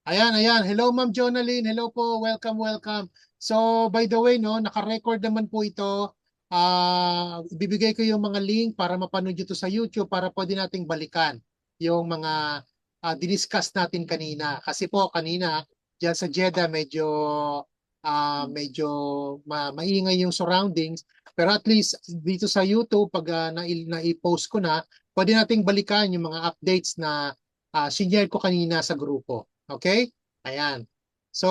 Ayan, ayan. Hello, Ma'am Jonalyn. Hello po. Welcome, welcome. So, by the way, no, naka-record naman po ito. Ibibigay ko yung mga link para mapanood nyo to sa YouTube para pwede nating balikan yung mga diniscuss natin kanina. Kasi po kanina, diyan sa Jeddah, medyo maingay yung surroundings. Pero at least dito sa YouTube, pag na-post ko na, pwede nating balikan yung mga updates na sinare ko kanina sa grupo. Okay? Ayan. So,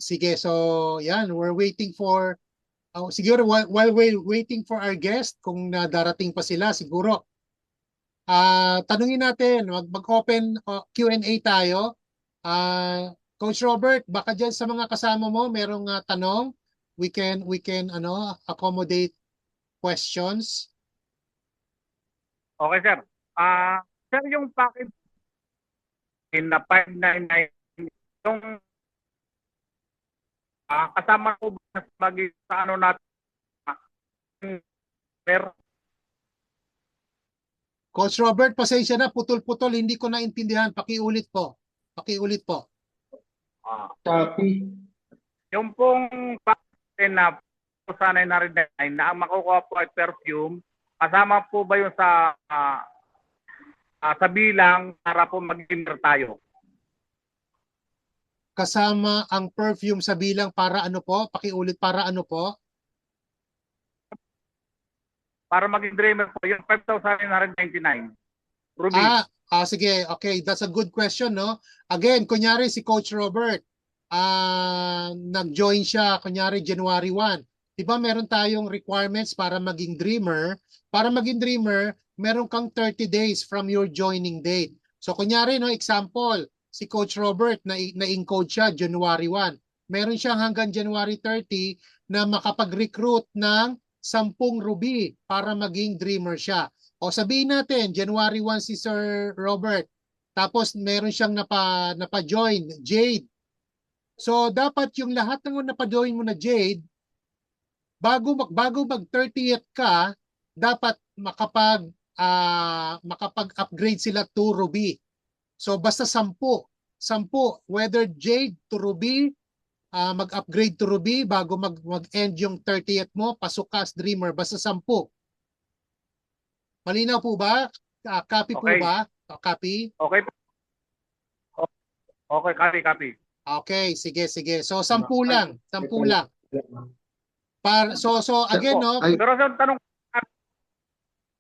sige. So, yan. We're waiting for, siguro while we're waiting for our guest, kung darating pa sila, siguro, tanungin natin, mag-open Q&A tayo. Coach Robert, baka dyan sa mga kasama mo, merong tanong. We can accommodate questions. Okay, sir. Sir, yung package na 599, yung kasama ko ba sa ano natin, sir? Coach Robert, pasensya na, putol-putol, hindi ko naintindihan. Pakiulit po. Pakiulit po. Ah, Copy. yung pong package na sa 999 na ang makukuha po ay perfume, kasama po ba yung sa bilang para po mag-dinner tayo? Kasama ang perfume sa bilang para ano po? Pakiulit para ano po? Para maging dreamer po, yung 5,999. Ruby. Sige. Okay, that's a good question, no? Again, kunyari si Coach Robert, nag-join siya, kunyari January 1. Diba meron tayong requirements para maging dreamer? Para maging dreamer, meron kang 30 days from your joining date. So kunyari, no, example, si Coach Robert na-encode siya January 1. Meron siyang hanggang January 30 na makapag-recruit ng 10 ruby para maging dreamer siya. O sabihin natin, January 1 si Sir Robert. Tapos meron siyang napa-join, Jade. So dapat yung lahat ng napa-join mo na Jade, bago mag 30th ka, dapat makapag-upgrade sila to Ruby. So basta 10. 10, whether Jade to Ruby, mag-upgrade to Ruby bago mag-end yung 30th mo, pasok ka as dreamer, basta 10. Malinaw po ba? Copy po Okay. ba? Copy? Okay po. Okay, copy. Okay, sige. So 10 lang, 10 lang. So again, no? Pero sir,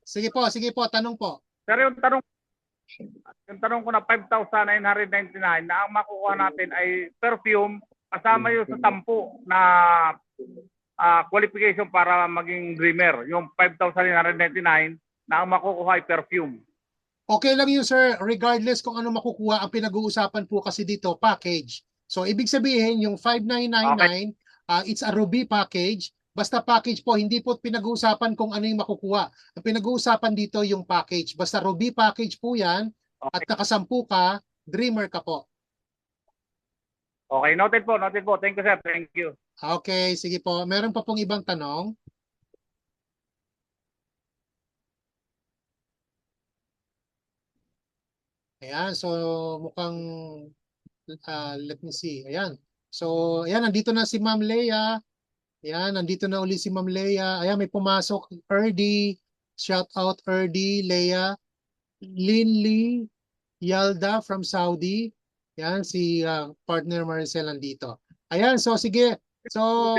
Sige po, tanong po. Sir, yung tanong ko na 5,999 na ang makukuha natin ay perfume kasama yung sa 10 na qualification para maging dreamer. Yung 5,999 na ang makukuha ay perfume. Okay lang yun, sir, regardless kung ano makukuha. Ang pinag-uusapan po kasi dito, package. So ibig sabihin, yung 5,999, it's a Ruby package. Basta package po, hindi po pinag-uusapan kung ano yung makukuha. Ang pinag-uusapan dito yung package. Basta Ruby package po yan, at nakasampu ka, dreamer ka po. Okay, noted po. Thank you, sir. Thank you. Okay, sige po. Meron pa pong ibang tanong? Ayan, so mukhang, let me see. Ayan. So, ayan, nandito na si Ma'am Leia. Ayan, nandito na uli si Ma'am Leia. Ayan, may pumasok. Erdi. Shout out Erdi, Leia. Linli Yalda from Saudi. Ayan, si partner Maricel nandito. Ayan, so sige. So,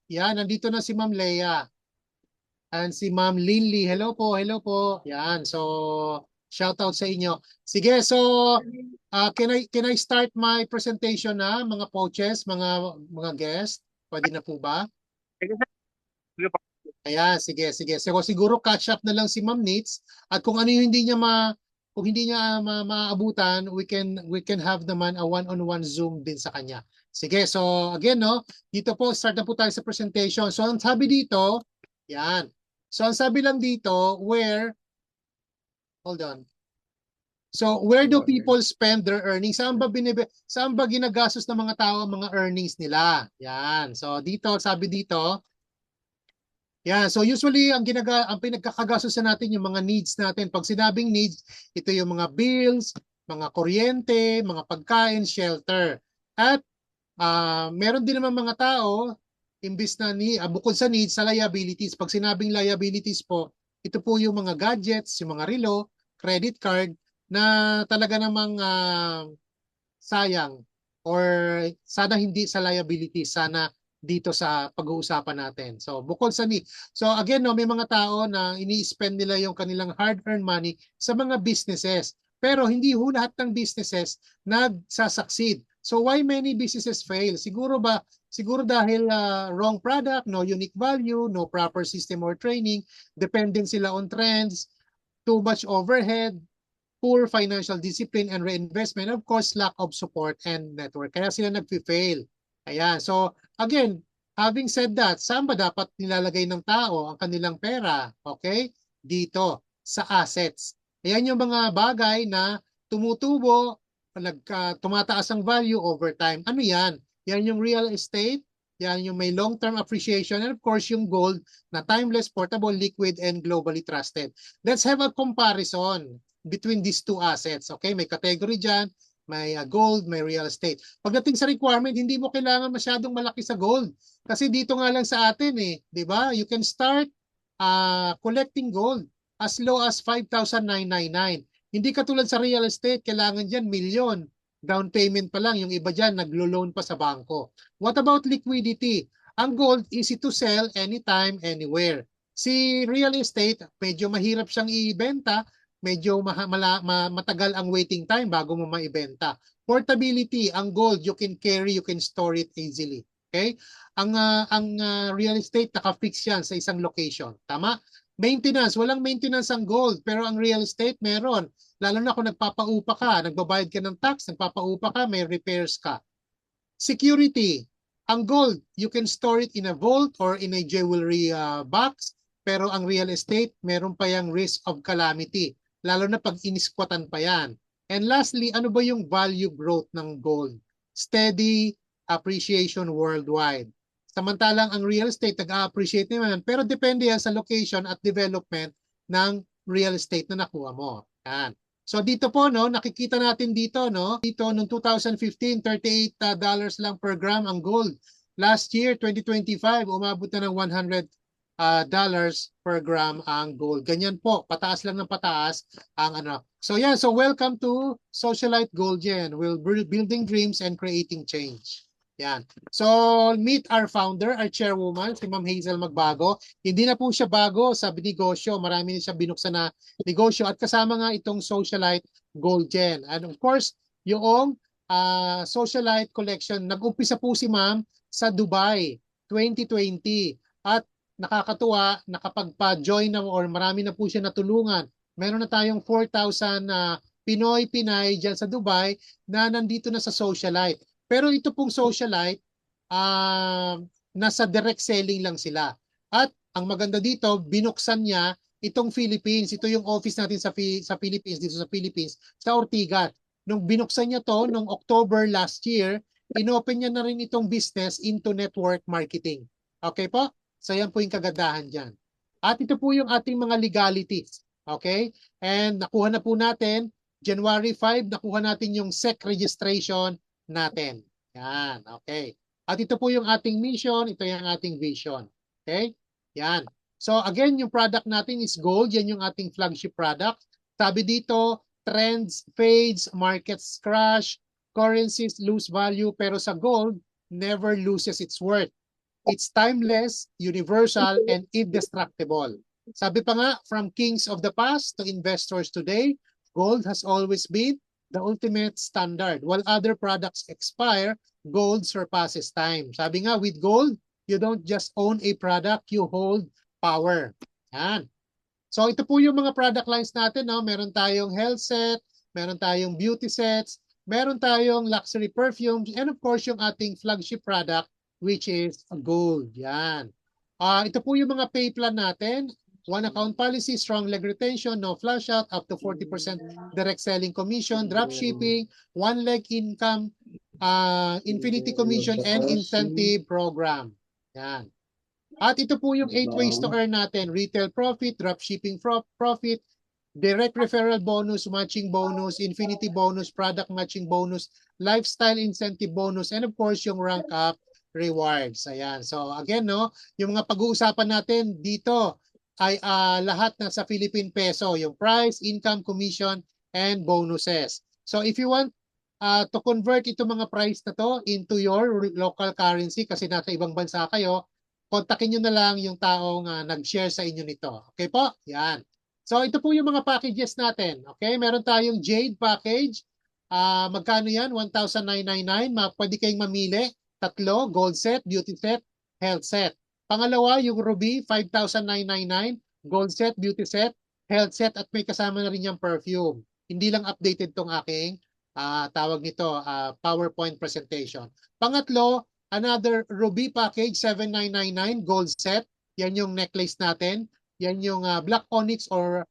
yan, nandito na si Ma'am Leia. And si Ma'am Linli. Hello po. Yan, so shout out sa inyo. Sige, so can I start my presentation na mga coaches, mga guests? Pwede na po ba? Ayan, sige. So siguro catch up na lang si Ma'am Nitz at kung ano yung kung hindi niya maabutan, we can have naman a one-on-one Zoom din sa kanya. Sige, so again, no, dito po start na po tayo sa presentation. So ang sabi dito, yan. So ang sabi lang dito, hold on. So where do people spend their earnings? Saan ba ginagastos ng mga tao ang mga earnings nila? Yan. So dito, sabi dito, yan. So usually ang pinagkakagastosan natin yung mga needs natin. Pag sinabing needs, ito yung mga bills, mga kuryente, mga pagkain, shelter. At meron din naman mga tao, imbis na bukod sa needs, sa liabilities. Pag sinabing liabilities po, ito po yung mga gadgets, yung mga relo, credit card, na talaga namang sayang or sana hindi sa liability, sana dito sa pag-uusapan natin. So bukod sa need. So again, no, may mga tao na ini-spend nila yung kanilang hard-earned money sa mga businesses. Pero hindi ho lahat ng businesses nagsasucceed. So why many businesses fail? Siguro dahil wrong product, no unique value, no proper system or training, dependent sila on trends, too much overhead, poor financial discipline and reinvestment, of course, lack of support and network. Kaya sila nag-fail. Ayan. So, again, having said that, saan ba dapat nilalagay ng tao ang kanilang pera? Okay? Dito, sa assets. Ayan yung mga bagay na tumutubo, tumataas ang value over time. Ano yan? Yan yung real estate, yan yung may long-term appreciation, and of course, yung gold na timeless, portable, liquid, and globally trusted. Let's have a comparison between these two assets. Okay, may category dyan, may gold, may real estate. Pagdating sa requirement, hindi mo kailangan masyadong malaki sa gold. Kasi dito nga lang sa atin di ba? You can start collecting gold as low as 5,999. Hindi katulad sa real estate, kailangan dyan milyon. Down payment pa lang, yung iba dyan naglo-loan pa sa bangko. What about liquidity? Ang gold, easy to sell anytime, anywhere. Si real estate, medyo mahirap siyang ibenta, medyo matagal ang waiting time bago mo maibenta. Portability, ang gold, you can carry, you can store it easily. Okay? Ang real estate, naka-fix yan sa isang location. Tama? Maintenance, walang maintenance ang gold, pero ang real estate meron. Lalo na kung nagpapaupa ka, nagbabayad ka ng tax, nagpapaupa ka, may repairs ka. Security, ang gold, you can store it in a vault or in a jewelry box, pero ang real estate, meron pa yung risk of calamity, lalo na pag iniskwatan pa yan. And lastly, ano ba yung value growth ng gold? Steady appreciation worldwide. Samantalang ang real estate, nag-appreciate naman, pero depende yan sa location at development ng real estate na nakuha mo. Yan. So dito po, no, nakikita natin dito, no, dito noong 2015, $38 lang per gram ang gold. Last year, 2025, umabot na ng $100 per gram ang gold. Ganyan po, pataas lang ng pataas ang ano. So yeah, so welcome to Socialite Goldgen. We're building dreams and creating change. Yan. So meet our founder, our chairwoman, si Ma'am Hazel Magbago. Hindi na po siya bago sa negosyo. Marami na siya binuksan na negosyo at kasama nga itong Socialite Goldgen. And of course, yung Socialite Collection, nag-umpisa po si Ma'am sa Dubai 2020 at nakakatuwa, nakapagpa-join na or marami na po siya natulungan. Meron na tayong 4,000 Pinoy-Pinay dyan sa Dubai na nandito na sa Socialite. Pero ito pong Socialite, nasa direct selling lang sila. At ang maganda dito, binuksan niya itong Philippines. Ito yung office natin sa Philippines, dito sa Philippines, sa Ortigas. Nung binuksan niya to, nung October last year, inopen niya na rin itong business into network marketing. Okay po? So yan po yung kagandahan dyan. At ito po yung ating mga legalities. Okay? And nakuha na po natin, January 5, nakuha natin yung SEC registration natin. Yan. Okay. At ito po yung ating mission, ito yung ating vision. Okay? Yan. So again, yung product natin is gold. Yan yung ating flagship product. Sabi dito, trends, fades, markets crash, currencies lose value, pero sa gold, never loses its worth. It's timeless, universal, and indestructible. Sabi pa nga, from kings of the past to investors today, gold has always been the ultimate standard. While other products expire, gold surpasses time. Sabi nga, with gold, you don't just own a product, you hold power. Yan. So ito po yung mga product lines natin. No? Meron tayong health set, meron tayong beauty sets, meron tayong luxury perfumes, and of course yung ating flagship product, which is gold. Yan. Ito po yung mga pay plan natin. One account policy, strong leg retention, no flash out, up to 40% direct selling commission, drop shipping, one leg income, infinity commission, and incentive program. Yan. At ito po yung 8 ways to earn natin. Retail profit, drop shipping profit, direct referral bonus, matching bonus, infinity bonus, product matching bonus, lifestyle incentive bonus, and of course, yung rank up rewards. Ayan. So again, no, yung mga pag-uusapan natin dito ay lahat na sa Philippine peso, yung price, income, commission, and bonuses. So if you want to convert ito mga price na to into your local currency kasi nasa ibang bansa kayo, kontakin nyo na lang yung taong nag-share sa inyo nito. Okay po? Yan. So ito po yung mga packages natin. Okay, meron tayong Jade package. Magkano yan? 1,999. Pwede kayong mamili. Tatlo, gold set, beauty set, health set. Pangalawa, yung Ruby, 5,999. Gold set, beauty set, health set, at may kasama na rin yung perfume. Hindi lang updated tong aking tawag nito, PowerPoint presentation. Pangatlo, another Ruby package, 7,999, gold set. Yan yung necklace natin. Yan yung black onyx or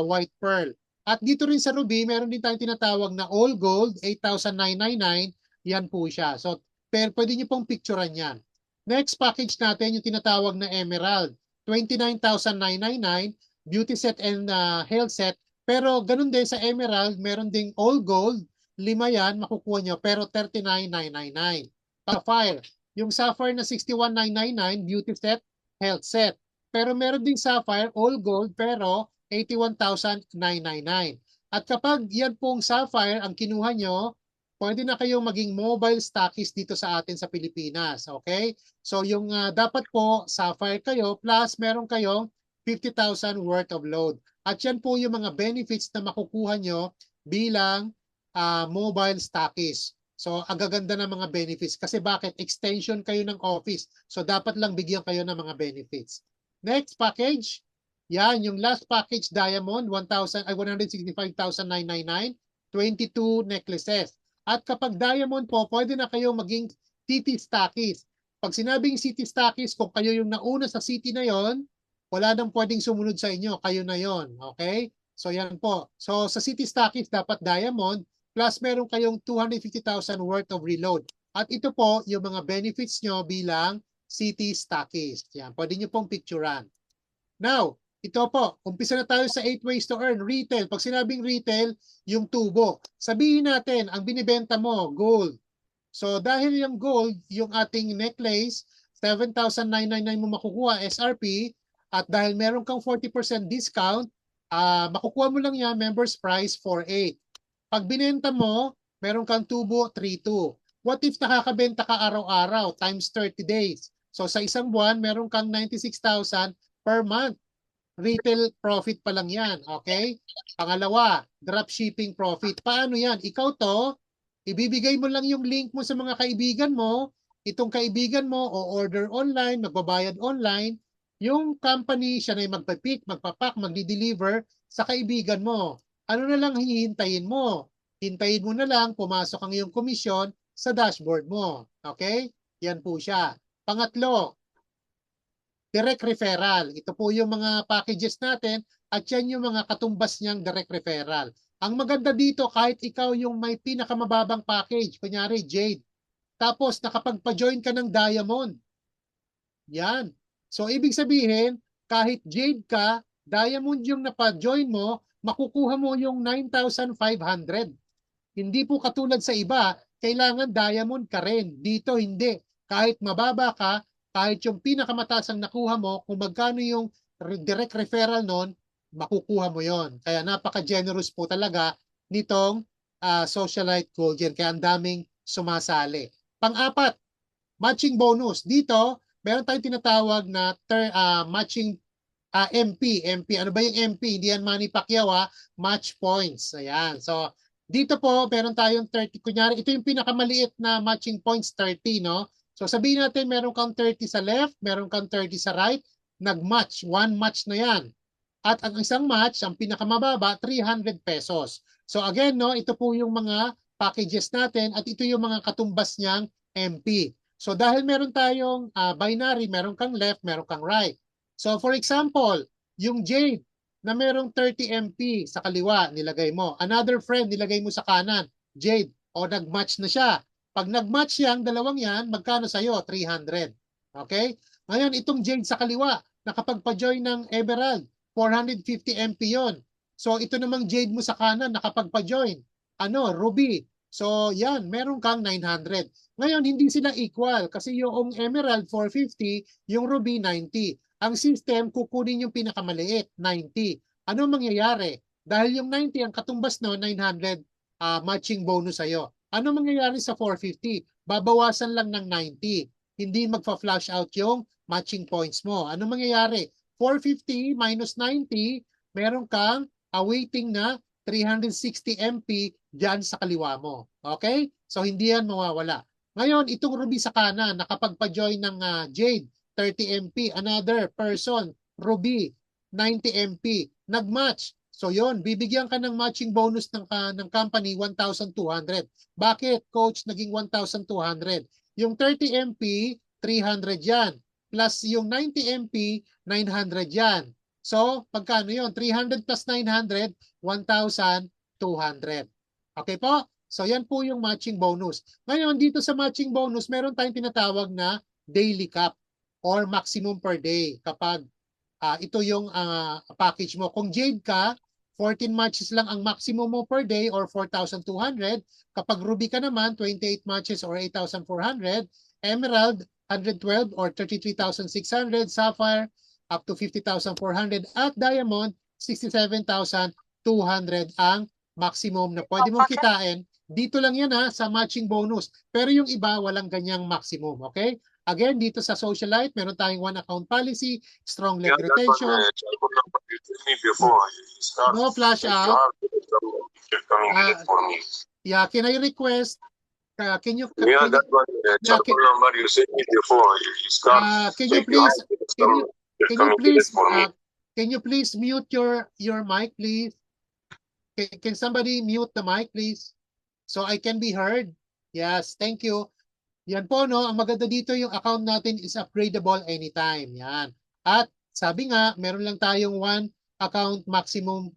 white pearl. At dito rin sa Ruby, meron din tayong tinatawag na all gold, 8,999. Yan po siya. So, pero pwede nyo pong picturean yan. Next package natin, yung tinatawag na emerald, 29,999, beauty set and health set. Pero ganun din sa emerald, meron ding all gold, 5 yan, makukuha nyo, pero 39,999. Sapphire, yung sapphire na 61,999, beauty set, health set. Pero meron ding sapphire, all gold, pero 81,999. At kapag yan pong sapphire ang kinuha nyo, pwede na kayong maging mobile stockist dito sa atin sa Pilipinas. Okay? So yung dapat po, sapphire kayo, plus meron kayong 50,000 worth of load. At yan po yung mga benefits na makukuha nyo bilang mobile stockist. So, agaganda ng mga benefits. Kasi bakit? Extension kayo ng office. So, dapat lang bigyan kayo ng mga benefits. Next package. Yan, yung last package, Diamond, 165,999, 22 necklaces. At kapag Diamond po, pwede na kayo maging city stockist. Pag sinabing city stockist, kung kayo yung nauna sa city na yon, wala nang pwedeng sumunod sa inyo. Kayo na yon. Okay? So, yan po. So, sa city stockist, dapat Diamond, plus meron kayong 250,000 worth of reload. At ito po, yung mga benefits nyo bilang city stockist. Yan, pwede nyo pong picturean. Now, ito po, umpisa na tayo sa 8 ways to earn. Retail. Pag sinabing retail, yung tubo. Sabihin natin, ang binibenta mo, gold. So, dahil yung gold, yung ating necklace, 7,999 mo makukuha SRP, at dahil meron kang 40% discount, makukuha mo lang yan, members price 4,800. Pag binenta mo, meron kang tubo 3,200. What if nakakabenta ka araw-araw times 30 days? So sa isang buwan, meron kang 96,000 per month. Retail profit pa lang yan. Okay? Pangalawa, dropshipping profit. Paano yan? Ikaw to, ibibigay mo lang yung link mo sa mga kaibigan mo. Itong kaibigan mo o order online, magbabayad online. Yung company, siya na yung magpapick, magpapak, magdi-deliver sa kaibigan mo. Ano na lang hihintayin mo? Hintayin mo na lang pumasok ang iyong komisyon sa dashboard mo. Okay? Yan po siya. Pangatlo, direct referral. Ito po yung mga packages natin at yan yung mga katumbas niyang direct referral. Ang maganda dito, kahit ikaw yung may pinakamababang package, kunyari Jade, tapos nakapagpa-join ka ng Diamond. Yan. So, ibig sabihin, kahit Jade ka, Diamond yung napa-join mo, makukuha mo yung 9,500. Hindi po katulad sa iba, kailangan diamond ka rin. Dito hindi. Kahit mababa ka, kahit yung pinakamataas ang nakuha mo, kung magkano yung direct referral nun, makukuha mo yon. Kaya napaka-generous po talaga nitong Socialite Gold. Kaya ang daming sumasali. Pang-apat, matching bonus. Dito, meron tayong tinatawag na matching MP. MP. Ano ba yung MP? Hindi yan Manny Pacquiao, match points. Ayan. So, dito po, meron tayong 30. Kunyari, ito yung pinakamaliit na matching points, 30, no? So, sabihin natin, meron kang 30 sa left, meron kang 30 sa right, nag-match. One match na yan. At ang isang match, ang pinakamababa, 300 pesos. So, again, no, ito po yung mga packages natin at ito yung mga katumbas niyang MP. So, dahil meron tayong binary, meron kang left, meron kang right. So for example, yung Jade na merong 30 MP sa kaliwa, nilagay mo. Another friend, nilagay mo sa kanan. Jade, o nag-match na siya. Pag nag-match yan, dalawang yan, magkano sa'yo? 300. Okay? Ngayon, itong Jade sa kaliwa, nakapagpa-join ng Emerald, 450 MP yon. So ito namang Jade mo sa kanan, nakapagpa-join. Ano, Ruby. So yan, meron kang 900. Ngayon, hindi sila equal kasi yung Emerald 450, yung Ruby 90. Ang system, kukunin yung pinakamaliit, 90. Ano mangyayari? Dahil yung 90, ang katumbas no, 900 matching bonus sa'yo. Ano mangyayari sa 450? Babawasan lang ng 90. Hindi magfa-flash out yung matching points mo. Ano mangyayari? 450 minus 90, meron kang awaiting na 360 MP dyan sa kaliwa mo. Okay? So hindi yan mawawala. Ngayon, itong Ruby sa kanan, nakapagpa-join ng Jade, 30 MP. Another person, Ruby, 90 MP. Nag-match. So yon, bibigyan ka ng matching bonus ng company 1,200. Bakit, coach, naging 1,200? Yung 30 MP, 300 yan. Plus yung 90 MP, 900 yan. So, pagkano yon? 300 plus 900, 1,200. Okay po? So, yan po yung matching bonus. Ngayon, dito sa matching bonus, meron tayong tinatawag na daily cap or maximum per day kapag ito yung package mo. Kung Jade ka, 14 matches lang ang maximum mo per day or 4,200. Kapag Ruby ka naman, 28 matches or 8,400. Emerald, 112 or 33,600. Sapphire, up to 50,400. At Diamond, 67,200 ang maximum na pwede mong kitain. Dito lang yan sa matching bonus. Pero yung iba, walang ganyang maximum. Okay? Again, dito sa Socialite, meron tayong one account policy, strong leg retention. No flash out. Yeah, can I request? Can you? Can you please mute your mic, please? Can somebody mute the mic, please? So I can be heard. Yes, thank you. Yan po, no? Ang maganda dito, yung account natin is upgradable anytime. Yan. At sabi nga, meron lang tayong one account maximum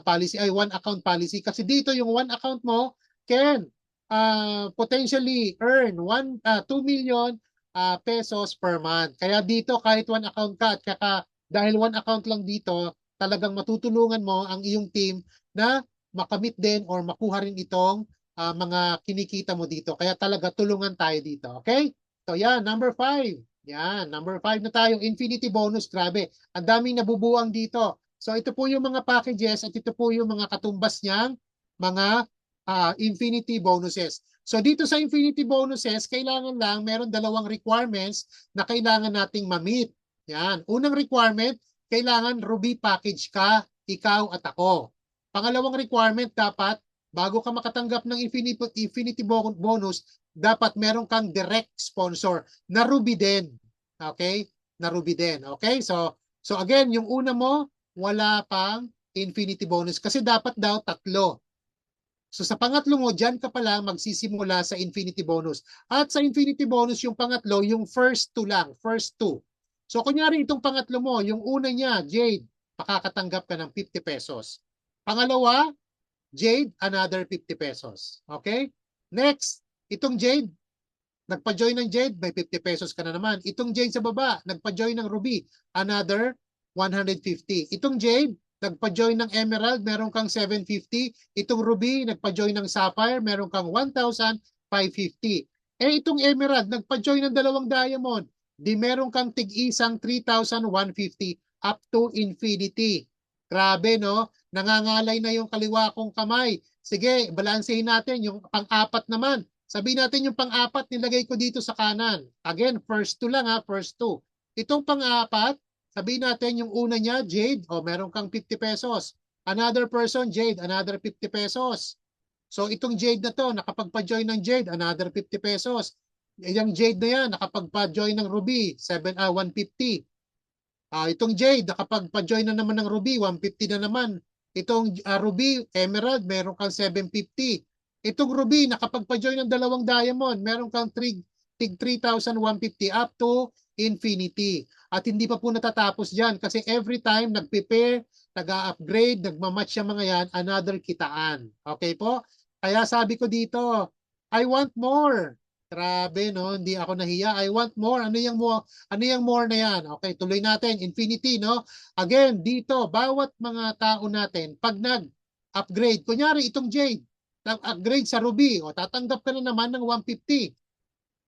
policy, one account policy. Kasi dito, yung one account mo can potentially earn 2 million pesos per month. Kaya dito, kahit one account ka, at dahil one account lang dito, talagang matutulungan mo ang iyong team na makamit din or makuha rin itong mga kinikita mo dito. Kaya talaga tulungan tayo dito. Okay? So yan, number 5. Yan, number 5 na tayo. Infinity bonus. Grabe. Ang daming nabubuang dito. So ito po yung mga packages at ito po yung mga katumbas niyang mga infinity bonuses. So dito sa infinity bonuses, kailangan lang meron dalawang requirements na kailangan nating ma-meet. Yan. Unang requirement, kailangan Ruby package ka, ikaw at ako. Pangalawang requirement, dapat bago ka makatanggap ng infinity bonus, dapat meron kang direct sponsor na Ruby din. Okay? Na Ruby din. Okay? So again, yung una mo, wala pang infinity bonus kasi dapat daw 3. So sa pangatlo mo, dyan ka pa lang magsisimula sa infinity bonus. At sa infinity bonus, yung pangatlo, yung first 2 lang. First 2. So kunyari itong pangatlo mo, yung una niya, Jade, makakatanggap ka ng 50 pesos. Pangalawa, Jade, another 50 pesos. Okay? Next, itong Jade, nagpa-join ng Jade, may 50 pesos ka na naman. Itong Jade sa baba, nagpa-join ng Ruby, another 150. Itong Jade, nagpa-join ng Emerald, meron kang 750. Itong Ruby, nagpa-join ng Sapphire, meron kang 1,550. Itong Emerald, nagpa-join ng dalawang Diamond, di meron kang tig-isang 3,150 up to infinity. Grabe, no? Nangangalay na yung kaliwa kong kamay. Sige, balansehin natin yung pang-apat naman. Sabihin natin yung pang-apat, nilagay ko dito sa kanan. Again, first 2 lang first 2. Itong pang-apat, sabihin natin yung una niya, Jade, meron kang 50 pesos. Another person, Jade, another 50 pesos. So itong Jade na to, nakapagpa-join ng Jade, another 50 pesos. Yung Jade na yan, nakapagpa-join ng Ruby, 150. Itong Jade, nakapagpa-join na naman ng Ruby, 150 na naman. Itong Ruby, Emerald, meron kang 750. Itong Ruby, nakapagpa-join ng dalawang Diamond, meron kang 3,150 up to infinity. At hindi pa po natatapos dyan kasi every time nag-prepare, nag-upgrade, nagmamatch yung mga yan, another kitaan. Okay po? Kaya sabi ko dito, I want more. Grabe, no? Hindi ako nahiya. I want more. Ano yung more? Ano yung more na yan? Okay, tuloy natin. Infinity, no? Again, dito, bawat mga tao natin, pag nag-upgrade, kunyari itong Jade, nag-upgrade sa Ruby, o tatanggap ka na naman ng 150.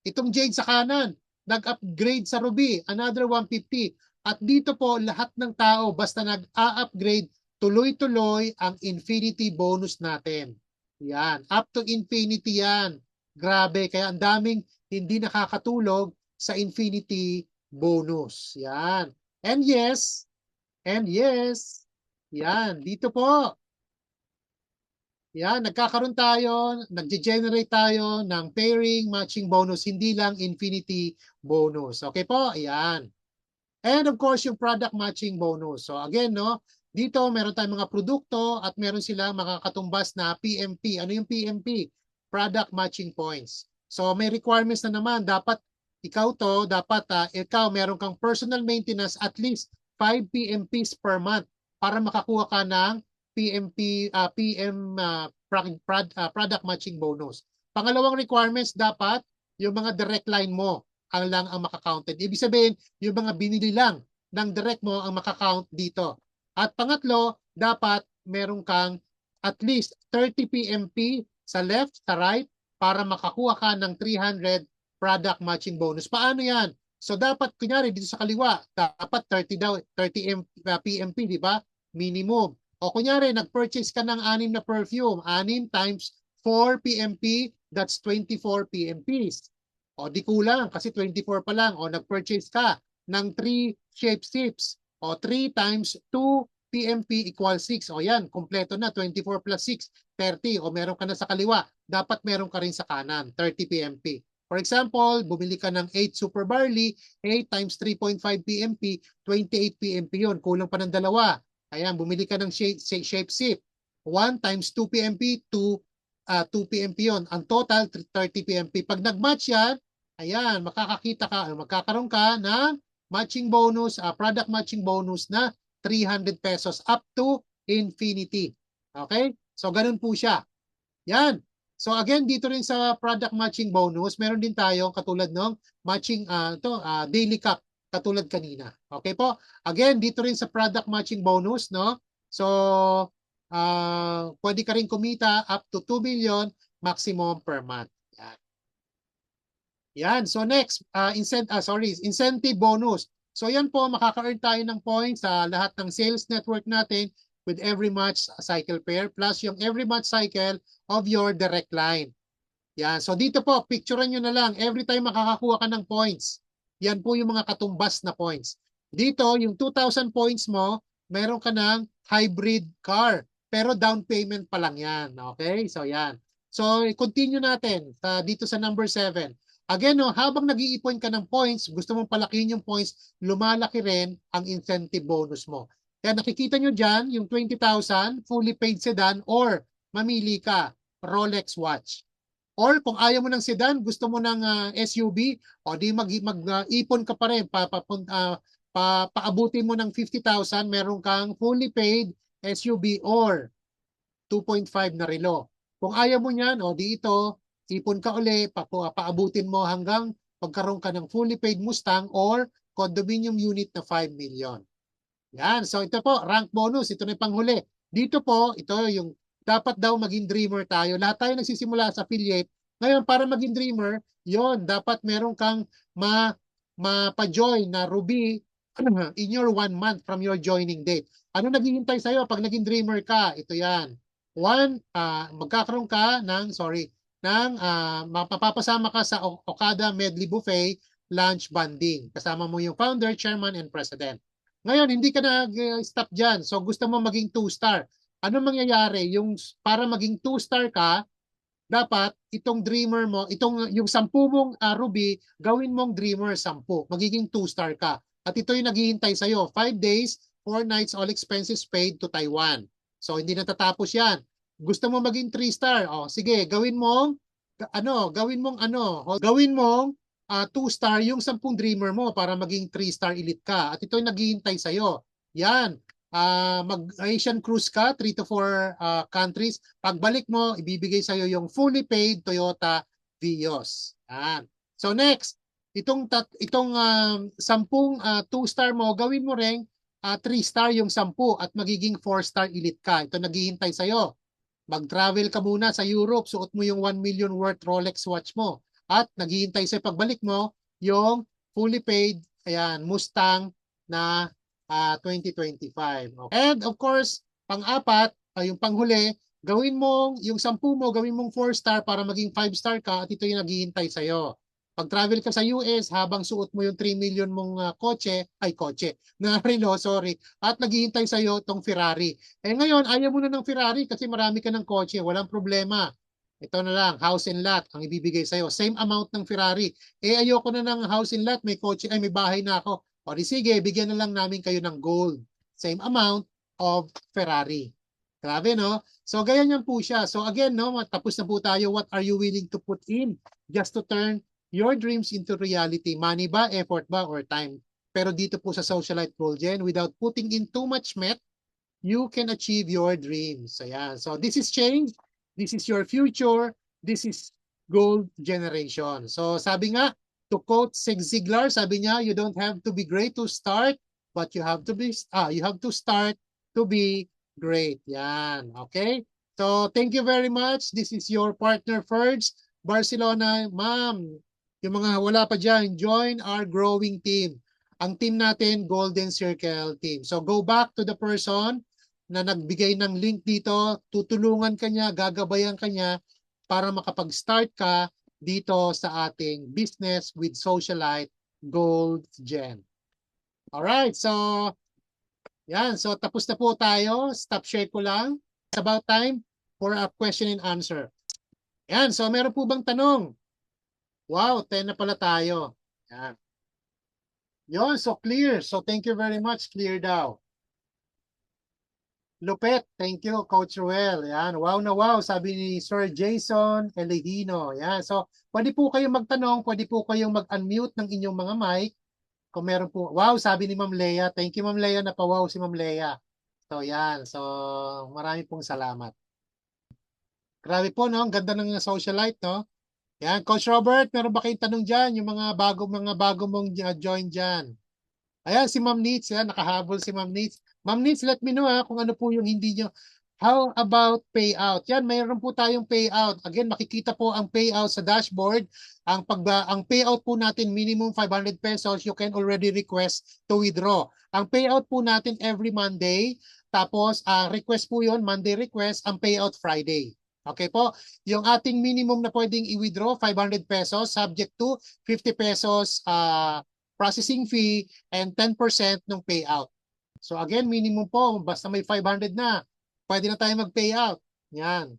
Itong Jade sa kanan, nag-upgrade sa Ruby, another 150. At dito po, lahat ng tao, basta nag-a-upgrade, tuloy-tuloy ang Infinity bonus natin. Yan, up to Infinity yan. Grabe, kaya ang daming hindi nakakatulog sa Infinity bonus. Yan. And yes, yan, dito po. Yan, nagkakaroon tayo, nagge-generate tayo ng pairing matching bonus, hindi lang infinity bonus. Okay po? Ayan. And of course, yung product matching bonus. So again, no, dito meron tayong mga produkto at meron silang makakatumbas na PMP. Ano yung PMP? Product matching points. So may requirements na naman. Dapat ikaw meron kang personal maintenance at least 5 PMPs per month para makakuha ka ng product matching bonus. Pangalawang requirements, dapat yung mga direct line mo ang lang ang makakounted. Ibig sabihin, yung mga binili lang ng direct mo ang makakount dito. At pangatlo, dapat meron kang at least 30 PMP sa left, sa right, para makakuha ka ng 300 product matching bonus. Paano yan? So dapat, kunyari, dito sa kaliwa, dapat 30 daw, 30 PMP, di ba? Minimum. O kunyari, nag-purchase ka ng 6 na perfume, 6 times 4 PMP, that's 24 PMPs. O di kulang kasi 24 pa lang. O nag-purchase ka ng 3 shape sips. O 3 times 2 PMP equals 6. O yan, kompleto na. 24 plus 6, 30. O meron ka na sa kaliwa. Dapat meron ka rin sa kanan, 30 PMP. For example, bumili ka ng 8 super barley, 8 times 3.5 PMP, 28 PMP yun. Kulang pa ng dalawa. Ayan, bumili ka ng shape sip. 1 times 2 PMP, 2 PMP yun. Ang total, 30 PMP. Pag nag-match yan, ayan, magkakaroon ka ng matching bonus, product matching bonus na 300 pesos up to infinity. Okay? So, ganun po siya. Yan. So, again, dito rin sa product matching bonus, meron din tayong katulad ng matching daily cup katulad kanina. Okay po? Again, dito rin sa product matching bonus, no? So, pwede ka rin kumita up to 2 million maximum per month. Yan. Yan. So next, incentive bonus. So yan po, makaka-earn tayo ng points sa lahat ng sales network natin with every match cycle pair plus yung every match cycle of your direct line. Yan. So dito po, picturean nyo na lang. Every time makakakuha ka ng points. Yan po yung mga katumbas na points. Dito, yung 2,000 points mo, meron ka ng hybrid car. Pero down payment pa lang yan. Okay? So yan. So continue natin dito sa number 7. Again, no, habang nag-iipon ka ng points, gusto mong palakihin yung points, lumalaki rin ang incentive bonus mo. Kaya nakikita nyo dyan, yung 20,000, fully paid sedan, or mamili ka, Rolex watch. Or kung ayaw mo ng sedan, gusto mo ng SUV, o di mag-ipon ka pa rin, paabutin mo ng 50,000, meron kang fully paid SUV or 2.5 na relo. Kung ayaw mo niyan, o di ito, ipon ka uli, paabutin mo hanggang pagkaroon ka ng fully paid Mustang or condominium unit na 5 million. Yan. So ito po, rank bonus. Ito na yung panghuli. Dito po, ito yung dapat daw maging dreamer tayo. Lahat tayo nagsisimula sa affiliate. Ngayon, para maging dreamer, yon dapat meron kang mapa-join na Ruby in your 1 month from your joining date. Ano naghihintay sa'yo pag naging dreamer ka? Ito yan. Magkakaroon ka mapapasama ka sa Okada Medley Buffet lunch bonding. Kasama mo yung founder, chairman, and president. Ngayon, hindi ka nag-stop dyan. So, gusto mo maging 2-star. Ano mangyayari? Para maging 2-star ka, dapat itong dreamer mo, yung 10 mong Ruby, gawin mong dreamer 10. Magiging 2-star ka. At ito yung naghihintay sa'yo. 5 days, 4 nights, all expenses paid to Taiwan. So, hindi natatapos yan. Gusto mo maging 3-star. O, sige, gawin mong 2-star yung 10 dreamer mo para maging 3-star elite ka. At ito yung naghihintay sa'yo. Yan. Mag-Asian cruise ka, 3 to 4 countries. Pagbalik mo, ibibigay sa'yo yung fully paid Toyota Vios. Yan. So next, itong 10 2-star mo, gawin mo ring 3-star yung 10 at magiging 4-star elite ka. Ito naghihintay sa'yo. Mag-travel ka muna sa Europe, suot mo yung 1 million worth Rolex watch mo. At naghihintay sa pagbalik mo yung fully paid, ayan, Mustang na 2025. Okay. And of course, pang-apat, yung panghuli, gawin mo, yung 10 mo, gawin mong 4-star para maging 5-star ka at ito yung naghihintay sa'yo. Pag travel ka sa US, habang suot mo yung 3 million mong kotse, na relo, sorry, at naghihintay sa'yo itong Ferrari. Eh ngayon, ayaw mo na ng Ferrari kasi marami ka ng kotse, walang problema. Ito na lang, house and lot ang ibibigay sa'yo. Same amount ng Ferrari. Eh ayoko na ng house and lot, may kotse, may bahay na ako. O di sige, bigyan na lang namin kayo ng gold. Same amount of Ferrari. Grabe, no? So, ganyan yan po siya. So, again, no, tapos na po tayo. What are you willing to put in just to turn your dreams into reality? Money ba, effort ba, or time? Pero dito po sa Socialite Gold Gen, without putting in too much met, you can achieve your dreams. Ayan. So, this is change. This is your future. This is gold generation. So, sabi nga, to quote Zig Ziglar, sabi niya, you don't have to be great to start, but you have to start to be great. Yan. Okay? So, thank you very much. This is your partner Ferds, Barcelona. Ma'am, yung mga wala pa dyan, join our growing team. Ang team natin, Golden Circle Team. So, go back to the person na nagbigay ng link dito. Tutulungan ka niya, gagabayan ka niya para makapag-start ka dito sa ating business with Socialite Gold Gen. Alright, so yan. So tapos na po tayo. Stop share ko lang. It's about time for a question and answer. Yan. So meron po bang tanong? Wow, 10 na pala tayo. Yan. Yun, so clear. So thank you very much. Clear daw. Lupet, thank you, Coach Ruel. Yan, wow na wow, sabi ni Sir Jason Elehino. Yan, so pwede po kayong magtanong, pwede po kayong mag-unmute ng inyong mga mic. Kung meron po, wow, sabi ni Ma'am Leia. Thank you, Ma'am Leia, napawaw si Ma'am Leia. So yan, so marami pong salamat. Grabe po, no? Ang ganda ng socialite, no? Yan, Coach Robert, meron ba kayong tanong dyan? Yung mga bago mong join dyan. Ayan, si Ma'am Needs, yan, nakahabol si Ma'am Needs. Ma'am Needs, let me know kung ano po yung hindi nyo. How about payout? Yan, mayroon po tayong payout. Again, makikita po ang payout sa dashboard. Ang payout po natin, minimum 500 pesos, you can already request to withdraw. Ang payout po natin every Monday, tapos request po yon Monday request, ang payout Friday. Okay po? Yung ating minimum na pwedeng i-withdraw, 500 pesos, subject to 50 pesos processing fee and 10% ng payout. So again, minimum po, basta may 500 na, pwede na tayo mag-payout. Yan.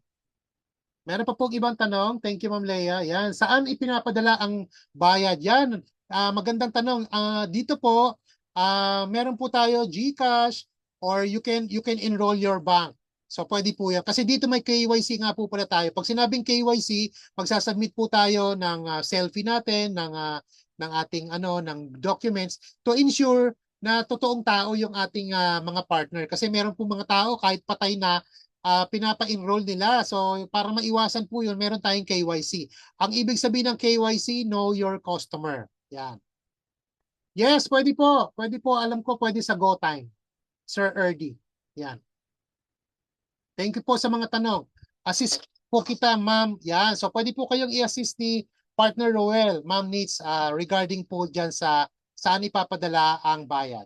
Meron pa pong ibang tanong. Thank you, Ma'am Leia. Yan. Saan ipinapadala ang bayad? Yan. Magandang tanong. Dito po, meron po tayo GCash or you can enroll your bank. So pwede po yan. Kasi dito may KYC nga po pala tayo. Pag sinabing KYC, magsasubmit po tayo ng selfie natin, ng ating ng documents to ensure na totoong tao yung ating mga partner. Kasi meron po mga tao kahit patay na pinapa-enroll nila. So para maiwasan po yun, meron tayong KYC. Ang ibig sabihin ng KYC, know your customer. Yan. Yes, pwede po. Pwede po. Alam ko pwede sa GoTime. Sir Erdy. Yan. Thank you po sa mga tanong. Assist po kita, ma'am. Yan. So pwede po kayong i-assist ni Partner Roel, Ma'am Needs, regarding po dyan sa saan ipapadala ang bayad.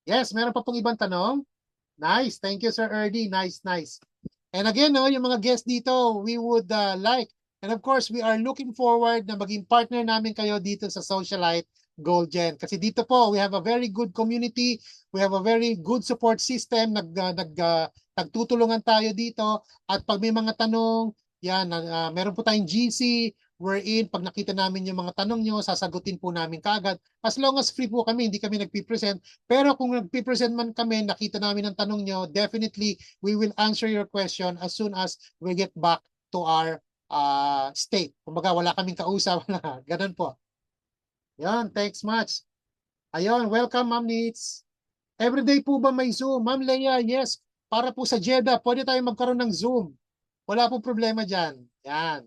Yes, meron pa pong ibang tanong? Nice. Thank you, Sir Erdy. Nice, nice. And again, no, yung mga guests dito, we would like, and of course, we are looking forward na maging partner namin kayo dito sa Socialite Gold Gen. Kasi dito po, we have a very good community. We have a very good support system. Nagtutulungan tayo dito. At pag may mga tanong, yan, meron po tayong GC, wherein pag nakita namin yung mga tanong nyo, sasagutin po namin kaagad. As long as free po kami, hindi kami nagpipresent. Pero kung nagpipresent man kami, nakita namin ang tanong nyo, definitely we will answer your question as soon as we get back to our state. Kumbaga wala kaming kausap. Ganun po. Yan, thanks much. Ayun, welcome Ma'am Needs. Everyday po ba may Zoom? Ma'am Leia, yes. Para po sa Jeddah, pwede tayo magkaroon ng Zoom. Wala po problema dyan. Yan.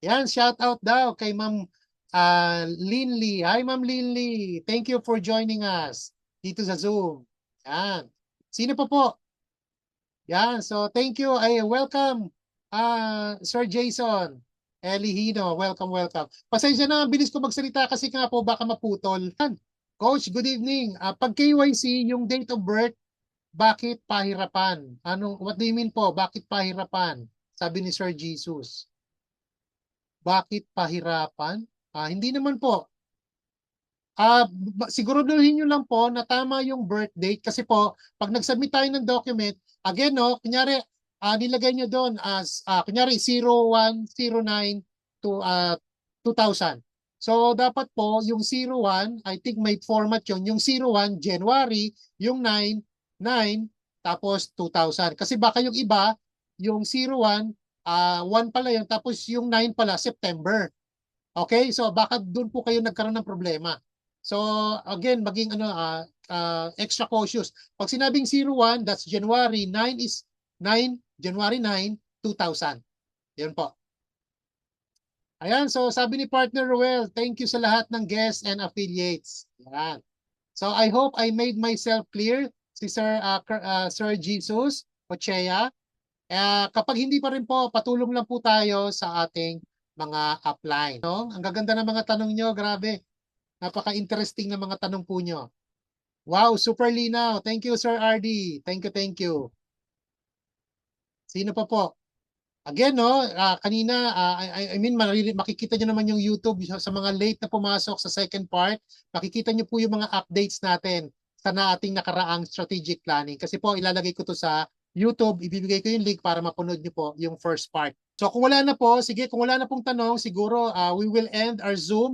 Yan, shout out daw kay Ma'am Linley. Hi Ma'am Linley. Thank you for joining us dito sa Zoom. Yan. Sino pa po? Yan. So thank you. Ay welcome Sir Jason. Elihino, welcome, welcome. Pasensya na, bilis ko magsalita kasi nga po baka maputol. Yan. Coach, good evening. Pag KYC, yung date of birth, bakit pahirapan? What do you mean po? Bakit pahirapan? Sabi ni Sir Jesus. Bakit pahirapan? Hindi naman po. Siguraduhin nyo lang po na tama yung birth date kasi po, pag nag-submit tayo ng document, again, no, kunyari, nilagay nyo doon as, kunyari, 0109 to 2000. So, dapat po, yung 01, I think may format yun. Yung 01, January, yung 9, 9, tapos 2000. Kasi baka yung iba, yung 01, 1 pala yun, tapos yung 9 pala, September. Okay? So, baka doon po kayo nagkaroon ng problema. So again, maging extra cautious. Pag sinabing 01, that's January, 9 is 9, January 9, 2000. Yan po. Ayan, so sabi ni Partner Ruel, thank you sa lahat ng guests and affiliates. Yan. So I hope I made myself clear, si Sir Jesus Ochea. Kapag hindi pa rin po, patulong lang po tayo sa ating mga upline. No? Ang gaganda ng mga tanong nyo, grabe. Napaka-interesting na mga tanong po nyo. Wow, super linaw. Thank you, Sir RD. Thank you, thank you. Sino pa po? Again, no, kanina, I mean, makikita nyo naman yung YouTube sa mga late na pumasok sa second part. Makikita nyo po yung mga updates natin sa ating nakaraang strategic planning. Kasi po, ilalagay ko to sa YouTube. Ibibigay ko yung link para mapanood nyo po yung first part. So kung wala na po, sige, kung wala na pong tanong, siguro we will end our Zoom.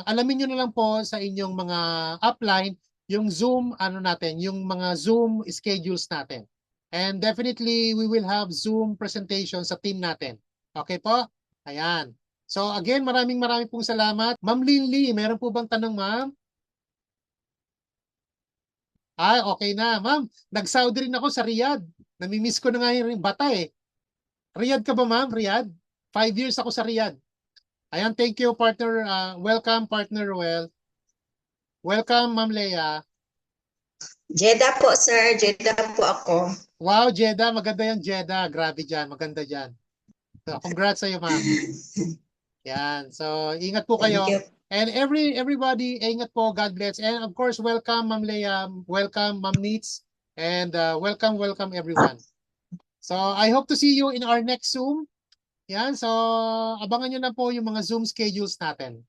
Alamin nyo na lang po sa inyong mga upline yung Zoom, natin, yung mga Zoom schedules natin. And definitely, we will have Zoom presentation sa team natin. Okay po? Ayan. So again, maraming pong salamat. Ma'am Linley, meron po bang tanong, ma'am? Okay na. Ma'am, nag-Saudi rin ako sa Riyadh. Namimiss ko na nga yung bata eh. Riyadh ka ba, ma'am? Riyadh? 5 years ako sa Riyadh. Ayan, thank you, partner. Welcome, partner Ruel. Welcome, Ma'am Leia. Jeddah po, sir. Jeddah po ako. Wow, Jeddah. Maganda yan, Jeddah. Grabe dyan. Maganda dyan. So, congrats sa iyo, ma'am. Yan. So, ingat po kayo. Thank you. And everybody, ingat po. God bless. And of course, welcome, Ma'am Leia. Welcome, Ma'am Neats. And welcome everyone. So, I hope to see you in our next Zoom. Yan. So, abangan nyo na po yung mga Zoom schedules natin.